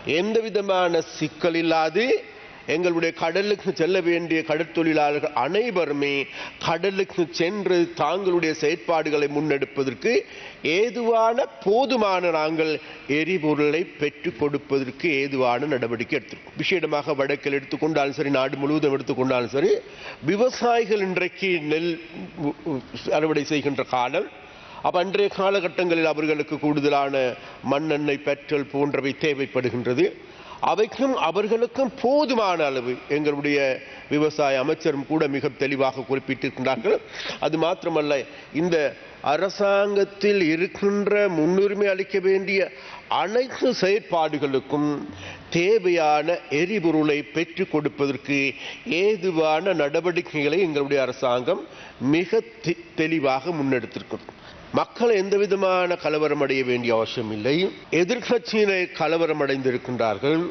எந்த விதமான சிக்கல் இல்லாது எங்களுடைய கடலுக்கு செல்ல வேண்டிய கடற்தொழிலாளர்கள் அனைவருமே கடலுக்கு சென்று தாங்களுடைய செயற்பாடுகளை முன்னெடுப்பதற்கு ஏதுவான போதுமான நாங்கள் எரிபொருளை பெற்றுக் கொடுப்பதற்கு ஏதுவான நடவடிக்கை எடுத்திருக்கோம். விசேடமாக வடக்கில் எடுத்துக்கொண்டாலும் சரி, நாடு முழுவதும் எடுத்துக்கொண்டாலும் சரி, விவசாயிகள் இன்றைக்கு நெல் அறுவடை செய்கின்ற காலம். அப்ப அன்றைய காலகட்டங்களில் அவர்களுக்கு கூடுதலான மண்ணெண்ணெய், பெட்ரோல் போன்றவை தேவைப்படுகின்றது. அவைக்கும் அவர்களுக்கும் போதுமான அளவு எங்களுடைய விவசாய அமைச்சரும் கூட மிக தெளிவாக குறிப்பிட்டிருக்கின்றார்கள். அது மாத்திரமல்ல, இந்த அரசாங்கத்தில் இருக்கின்ற முன்னுரிமை அளிக்க வேண்டிய அனைத்து செயற்பாடுகளுக்கும் தேவையான எரிபொருளை பெற்றுக் கொடுப்பதற்கு ஏதுவான நடவடிக்கைகளை எங்களுடைய அரசாங்கம் மிக தெளிவாக முன்னெடுத்திருக்கிறது. மக்கள் எந்த விதமான கலவரம் அடைய வேண்டிய அவசியம் இல்லை. எதிர்க்கட்சியினர் கலவரம் அடைந்திருக்கின்றார்கள்.